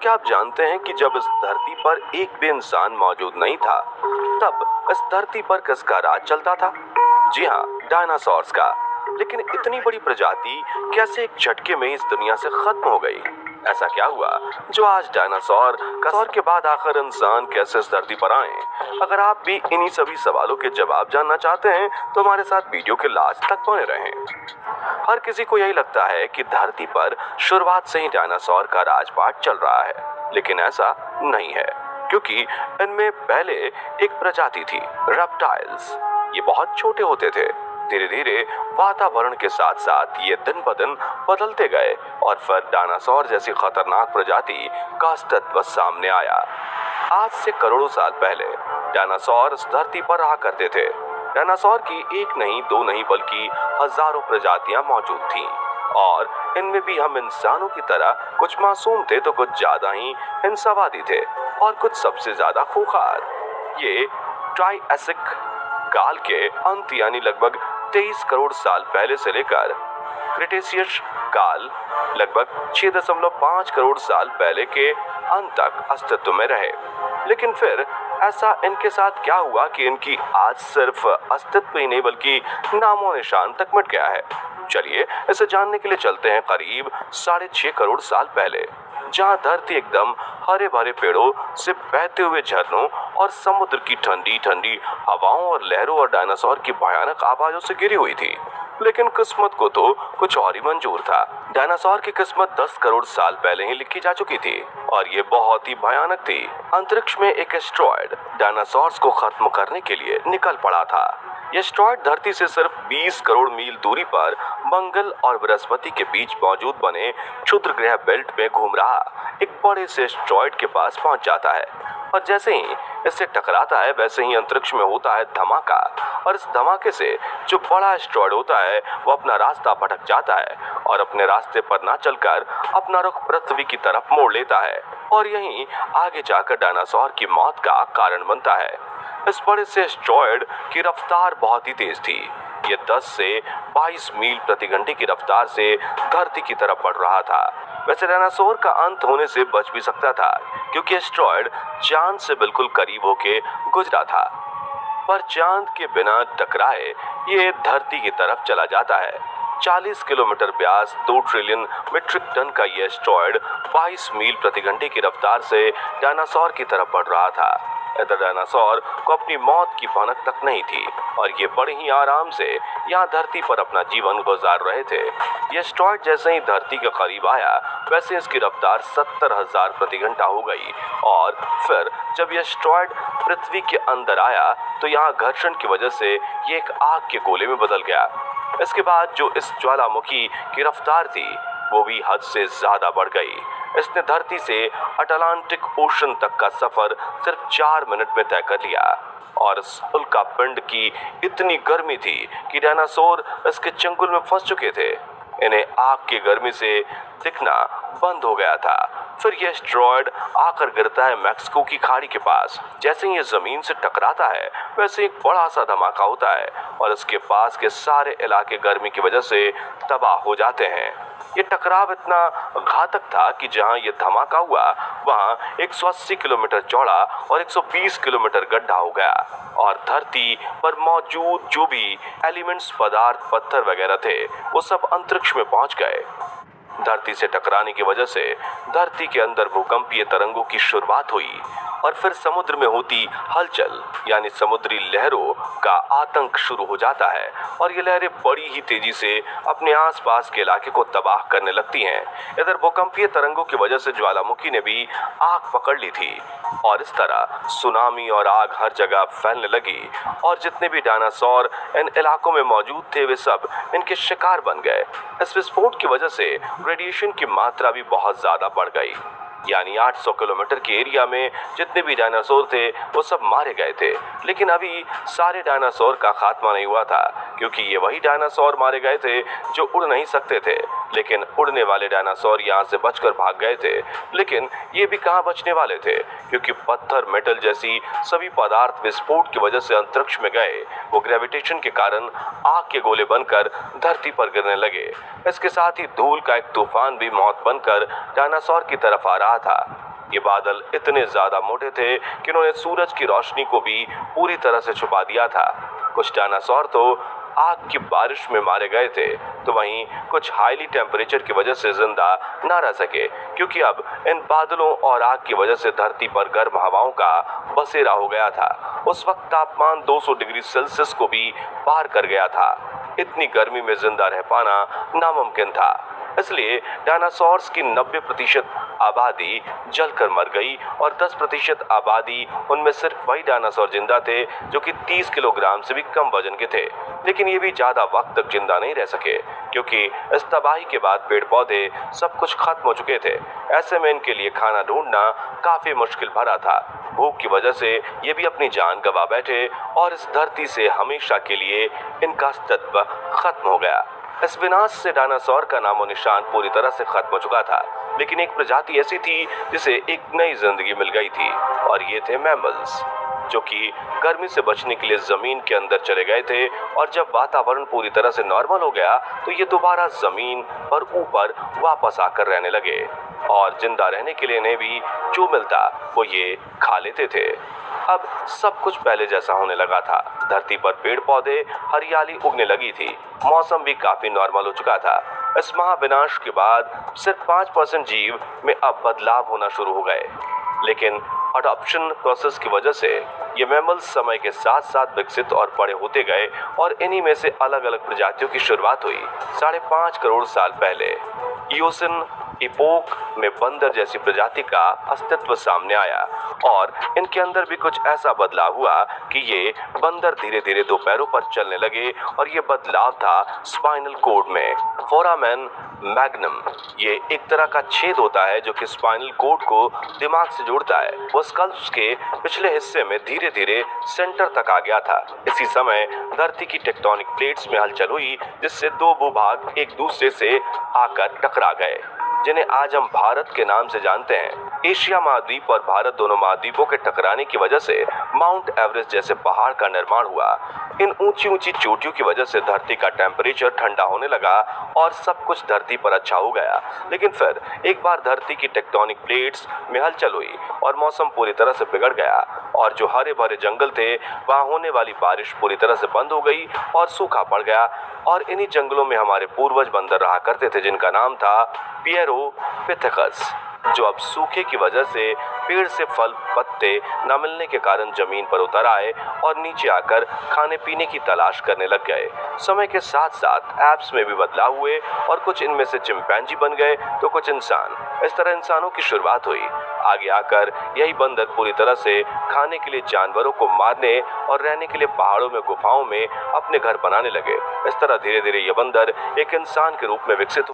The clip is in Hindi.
क्या आप जानते हैं कि जब इस धरती पर एक भी इंसान मौजूद नहीं था, तब इस धरती पर किसका राज चलता था? जी हाँ, डायनासोर्स का। लेकिन इतनी बड़ी प्रजाति कैसे एक झटके में इस दुनिया से खत्म हो गई? ऐसा क्या हुआ जो आज डायनासोर के बाद आखिर इंसान कैसे इस धरती पर आए? अगर आप भी इन्हीं सभी सवालों के जवाब जानना चाहते हैं तो हमारे साथ वीडियो के लास्ट तक बने रहें। हर किसी को यही लगता है कि धरती पर शुरुआत से ही डायनासोर का राजपाट चल रहा है, लेकिन ऐसा नहीं है, क्योंकि इनमें पहले एक प्रजाति थी, रेप्टाइल्स। ये बहुत छोटे होते थे। धीरे धीरे वातावरण के साथ साथ ये दिन ब दिन बदलते गए और फिर डायनासोर जैसी खतरनाक प्रजाति का अस्तित्व सामने आया। आज से करोड़ों साल पहले डायनासोर इस धरती पर रहा करते थे। डायनासोर की एक नहीं, दो नहीं, बल्कि हजारों प्रजातियां मौजूद थीं और इनमें भी हम इंसानों की तरह कुछ मासूम थे तो कुछ ज्यादा ही हिंसावादी थे और कुछ सबसे ज्यादा खूंखार। ये ट्राइएसिक काल के अंत यानी लगभग 23 करोड़ साल पहले से लेकर क्रिटेशियस काल लगभग 6.5 करोड़ साल पहले के अंत तक अस्तित्व में रहे। लेकिन फिर ऐसा इनके साथ क्या हुआ कि इनकी आज सिर्फ अस्तित्व ही नहीं बल्कि नामो निशान तक मिट गया है? चलिए इसे जानने के लिए चलते हैं करीब 6.5 करोड़ साल पहले, जहां धरती एकदम हरे भरे पेड़ों से बहते हुए झरनों और समुद्र की ठंडी ठंडी हवाओं और लहरों और डायनासोर की भयानक आवाजों से घिरी हुई थी। लेकिन किस्मत को तो कुछ और ही मंजूर था। डायनासोर की किस्मत 10 करोड़ साल पहले ही लिखी जा चुकी थी और ये बहुत ही भयानक थी। अंतरिक्ष में एक एस्टेरॉयड डायनासोर्स को खत्म करने के लिए निकल पड़ा था। यह एस्टेरॉयड धरती से सिर्फ 20 करोड़ मील दूरी पर मंगल और बृहस्पति के बीच मौजूद बने क्षुद्र ग्रह बेल्ट में घूम रहा एक बड़े से एस्टेरॉयड के पास पहुंच जाता है और जैसे ही इससे टकराता है वैसे ही अंतरिक्ष में होता है धमाका और इस धमाके से जो बड़ा एस्टेरॉयड होता है वो अपना रास्ता भटक जाता है और अपने रास्ते पर ना चलकर अपना रुख पृथ्वी की तरफ मोड़ लेता है और यहीं आगे जाकर डायनासोर की मौत का कारण बनता है। इस बड़े से एस्टेरॉयड की रफ्तार बहुत ही तेज थी। ये 10 से 22 मील प्रति घंटे की रफ्तार से धरती की तरफ बढ़ रहा था। वैसे डायनासोर का अंत होने से बच भी सकता था क्योंकि एस्टेरॉयड चांद से बिल्कुल करीब होके गुजरा था, पर चांद के बिना टकराए ये धरती की तरफ चला जाता है। 40 किलोमीटर व्यास 2 ट्रिलियन मीट्रिक टन का ये एस्टेरॉयड 22 मील प्रति घंटे की रफ्तार से डायनासोर की तरफ बढ़ रहा था। इधर डायनासोर को अपनी मौत की भनक तक नहीं थी और ये बड़े ही आराम से यहाँ धरती पर अपना जीवन गुजार रहे थे। ये एस्टेरॉयड जैसे ही धरती के करीब आया वैसे इसकी रफ्तार 70,000 प्रति घंटा हो गई और फिर जब ये एस्टेरॉयड पृथ्वी के अंदर आया तो यहाँ घर्षण की वजह से ये एक आग के गोले में बदल गया। इसके बाद जो इस ज्वालामुखी की रफ्तार थी वो भी हद से ज्यादा बढ़ गई। इसने धरती से अटलांटिक ओशन तक का सफर सिर्फ 4 मिनट में तय कर लिया और इस उल्का पिंड की इतनी गर्मी थी कि डायनासोर इसके चंगुल में फंस चुके थे। इन्हें आग की गर्मी से दिखना बंद हो गया था। फिर यह एस्टेरॉयड आकर गिरता है मैक्सिको की खाड़ी के पास। जैसे ही ये जमीन से टकराता है वैसे एक बड़ा सा धमाका होता है और इसके पास के सारे इलाके गर्मी की वजह से तबाह हो जाते हैं। ये टकराव इतना घातक था कि जहां ये धमाका हुआ वहां 180 किलोमीटर चौड़ा और 120 किलोमीटर गड्ढा हो गया और धरती पर मौजूद जो भी एलिमेंट्स, पदार्थ, पत्थर वगैरह थे वो सब अंतरिक्ष में पहुंच गए। धरती से टकराने की वजह से धरती के अंदर भूकंपीय तरंगों की शुरुआत हुई और फिर समुद्र में होती हलचल यानी समुद्री लहरों का आतंक शुरू हो जाता है और ये लहरें बड़ी ही तेजी से अपने आसपास के इलाके को तबाह करने लगती हैं। इधर भूकंपीय तरंगों की वजह से ज्वालामुखी ने भी आग पकड़ ली थी और इस तरह सुनामी और आग हर जगह फैलने लगी और जितने भी डायनासोर इन इलाकों में मौजूद थे वे सब इनके शिकार बन गए। इस विस्फोट की वजह से रेडिएशन की मात्रा भी बहुत ज्यादा बढ़ गई, यानी 800 किलोमीटर के एरिया में जितने भी डायनासोर थे वो सब मारे गए थे। लेकिन अभी सारे डायनासोर का खात्मा नहीं हुआ था क्योंकि ये वही डायनासोर मारे गए थे जो उड़ नहीं सकते थे लेकिन उड़ने वाले डायनासोर यहाँ से बचकर भाग गए थे। लेकिन ये भी कहाँ बचने वाले थे, क्योंकि पत्थर, मेटल जैसी सभी पदार्थ विस्फोट की वजह से अंतरिक्ष में गए। वो ग्रेविटेशन के कारण आग के गोले बनकर धरती पर गिरने लगे। इसके साथ ही धूल का एक तूफान भी मौत बनकर डायनासोर की तरफ आ रहा था। ये बादल इतने ज्यादा मोटे थे कि उन्होंने सूरज की रोशनी को भी पूरी तरह से छुपा दिया था। कुछ डायनासोर तो आग की बारिश में मारे गए थे, तो वहीं कुछ हाईली टेम्परेचर की वजह से जिंदा ना रह सके, क्योंकि अब इन बादलों और आग की वजह से धरती पर गर्म हवाओं का बसेरा हो गया था। उस वक्त तापमान 200 डिग्री सेल्सियस को भी पार कर गया था। इतनी गर्मी में जिंदा रह पाना नामुमकिन था। इसलिए डायनासोर्स की 90% आबादी जलकर मर गई और 10% आबादी, उनमें सिर्फ वही डायनासोर जिंदा थे जो कि 30 किलोग्राम से भी कम वजन के थे। लेकिन ये भी ज्यादा वक्त तक जिंदा नहीं रह सके, क्योंकि इस तबाही के बाद पेड़ पौधे सब कुछ खत्म हो चुके थे। ऐसे में इनके लिए खाना ढूंढना काफी मुश्किल भरा था। भूख की वजह से ये भी अपनी जान गंवा बैठे और इस धरती से हमेशा के लिए इनका अस्तित्व खत्म हो गया। इस विनाश से डायनासोर का नामो निशान पूरी तरह से खत्म हो चुका था। लेकिन एक प्रजाति ऐसी थी जिसे एक नई जिंदगी मिल गई थी, और ये थे मैमल्स, जो कि गर्मी से बचने के लिए जमीन के अंदर चले गए थे। और जब वातावरण पूरी तरह से नॉर्मल हो गया तो ये दोबारा जमीन पर ऊपर वापस आकर रहने लगे, और जिंदा रहने के लिए इन्हें भी जो मिलता वो ये खा लेते थे। अब सब कुछ पहले जैसा होने लगा था। धरती पर पेड़ पौधे, हरियाली उगने लगी थी। मौसम भी काफी नॉर्मल हो चुका था। इस महाविनाश के बाद सिर्फ 5% जीव में अब बदलाव होना शुरू हो गए। लेकिन अडॉप्शन प्रोसेस की वजह से ये मैमल्स समय के साथ साथ विकसित और बड़े होते गए, और इन्हीं में से अलग अलग प्रजातियों की शुरुआत हुई। 5.5 करोड़ साल पहले इयोसिन इपोक में बंदर जैसी प्रजाति का अस्तित्व सामने आया, और इनके अंदर भी कुछ ऐसा बदलाव हुआ कि ये बंदर धीरे धीरे दो पैरों पर चलने लगे। और ये बदलाव था स्पाइनल कोड में। फोरामेन मैग्नम, ये एक तरह का छेद होता है जो कि स्पाइनल कोड को दिमाग से जोड़ता है। वो स्कल्प के पिछले हिस्से में धीरे धीरे सेंटर तक आ गया था। इसी समय धरती की टेक्टोनिक प्लेट्स में हलचल हुई, जिससे दो भूभाग एक दूसरे से आकर टकरा गए, जिन्हें आज हम भारत के नाम से जानते हैं। एशिया महाद्वीप और भारत दोनों महाद्वीपों के टकराने की वजह से माउंट एवरेस्ट जैसे पहाड़ का निर्माण हुआ। इन ऊंची ऊंची चोटियों की वजह से धरती का टेम्परेचर ठंडा होने लगा और सब कुछ धरती पर अच्छा हो गया। लेकिन फिर एक बार धरती की टेक्टोनिक प्लेट्स में हलचल हुई और मौसम पूरी तरह से बिगड़ गया, और जो हरे भरे जंगल थे वहाँ होने वाली बारिश पूरी तरह से बंद हो गई और सूखा पड़ गया। और इन्हीं जंगलों में हमारे पूर्वज बंदर रहा करते थे, जिनका नाम था पिथेकस, जो अब सूखे की वजह से पेड़ से फल पत्ते न मिलने के कारण जमीन पर उतर आए और नीचे आकर खाने पीने की तलाश करने लग गए। समय के साथ साथ एप्स में भी बदलाव हुए, और कुछ इनमें से चिंपैंजी बन गए तो कुछ इंसान। इस तरह इंसानों की शुरुआत हुई। आगे आकर यही बंदर पूरी तरह से खाने के लिए जानवरों को मारने और रहने के लिए पहाड़ों में, गुफाओं में अपने घर बनाने लगे। इस तरह धीरे धीरे ये बंदर एक इंसान के रूप में विकसित